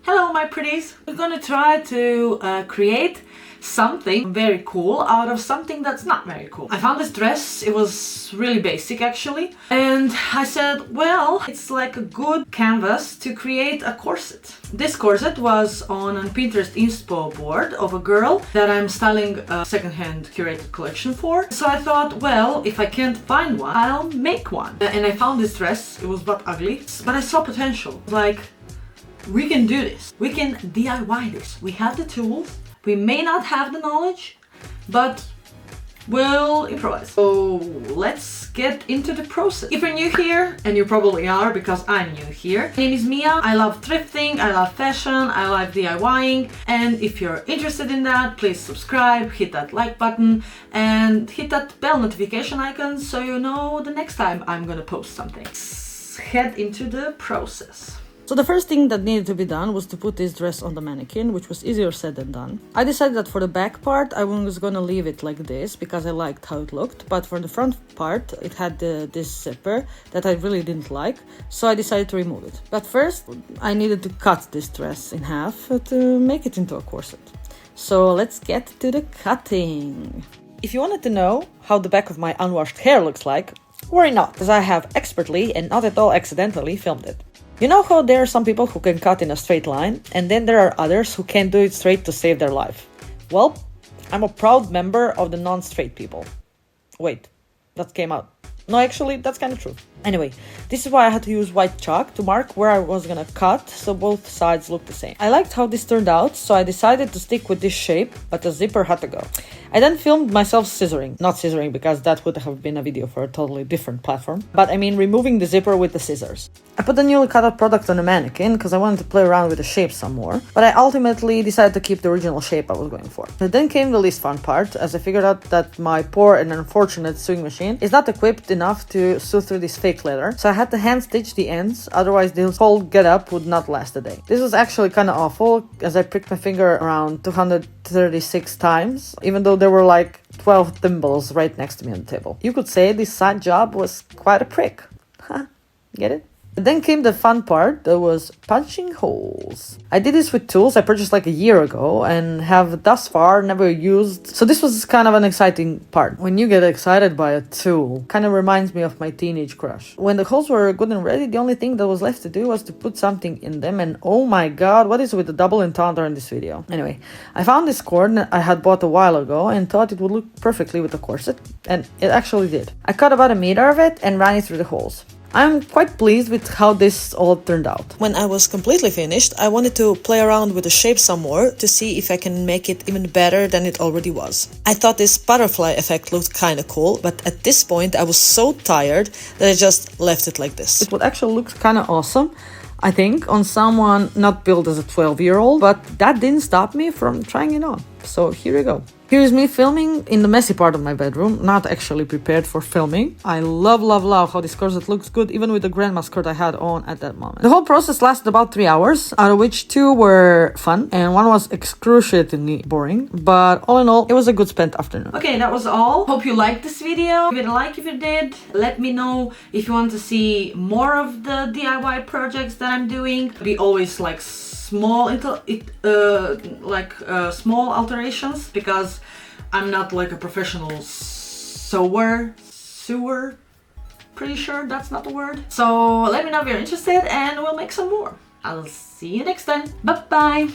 Hello my pretties! We're gonna try to create something very cool out of something that's not very cool. I found this dress, it was really basic actually, and I said, well, it's like a good canvas to create a corset. This corset was on a Pinterest inspo board of a girl that I'm styling a secondhand curated collection for. So I thought, well, if I can't find one, I'll make one. And I found this dress, it was but ugly, but I saw potential. Like, we can do this. We can DIY this. We have the tools. We may not have the knowledge, but we'll improvise. So let's get into the process. If you're new here, and you probably are because I'm new here, my name is Mia. I love thrifting, I love fashion, I love DIYing, and if you're interested in that, please subscribe, hit that like button, and hit that bell notification icon so you know the next time I'm gonna post something. Let's head into the process. So the first thing that needed to be done was to put this dress on the mannequin, which was easier said than done. I decided that for the back part I was gonna leave it like this because I liked how it looked, but for the front part it had this zipper that I really didn't like, so I decided to remove it. But first I needed to cut this dress in half to make it into a corset. So let's get to the cutting. If you wanted to know how the back of my unwashed hair looks like, worry not, because I have expertly and not at all accidentally filmed it. You know how there are some people who can cut in a straight line, and then there are others who can't do it straight to save their life? Well, I'm a proud member of the non-straight people. Wait, that came out. No, actually, that's kind of true. Anyway, this is why I had to use white chalk to mark where I was gonna cut, so both sides look the same. I liked how this turned out, so I decided to stick with this shape, but the zipper had to go. I then filmed myself scissoring. Not scissoring, because that would have been a video for a totally different platform. But I mean removing the zipper with the scissors. I put the newly cut out product on the mannequin because I wanted to play around with the shape some more, but I ultimately decided to keep the original shape I was going for. And then came the least fun part, as I figured out that my poor and unfortunate sewing machine is not equipped enough to sew through this fake leather, so I had to hand stitch the ends, otherwise the whole getup would not last a day. This was actually kind of awful, as I pricked my finger around 236 times, even though there were like 12 thimbles right next to me on the table. You could say this side job was quite a prick. Huh? Get it? Then came the fun part, that was punching holes. I did this with tools I purchased like a year ago and have thus far never used, so this was kind of an exciting part. When you get excited by a tool, kind of reminds me of my teenage crush. When the holes were good and ready, the only thing that was left to do was to put something in them, and oh my god, what is with the double entendre in this video? Anyway, I found this cord I had bought a while ago and thought it would look perfectly with the corset, and it actually did. I cut about 1 meter of it and ran it through the holes. I'm quite pleased with how this all turned out. When I was completely finished, I wanted to play around with the shape some more to see if I can make it even better than it already was. I thought this butterfly effect looked kinda cool, but at this point I was so tired that I just left it like this. It would actually look kinda awesome, I think, on someone not built as a 12-year-old, but that didn't stop me from trying it on. So here we go. Here's me filming in the messy part of my bedroom, not actually prepared for filming. I love how this corset looks good, even with the grandma skirt I had on at that moment. The whole process lasted about 3 hours, out of which 2 were fun and 1 was excruciatingly boring, but all in all, it was a good spent afternoon. Okay, that was all. Hope you liked this video. Give it a like if you did. Let me know if you want to see more of the DIY projects that I'm doing. We always like small small alterations, because I'm not like a professional sewer, pretty sure that's not the word. So let me know if you're interested and we'll make some more. I'll see you next time. Bye bye.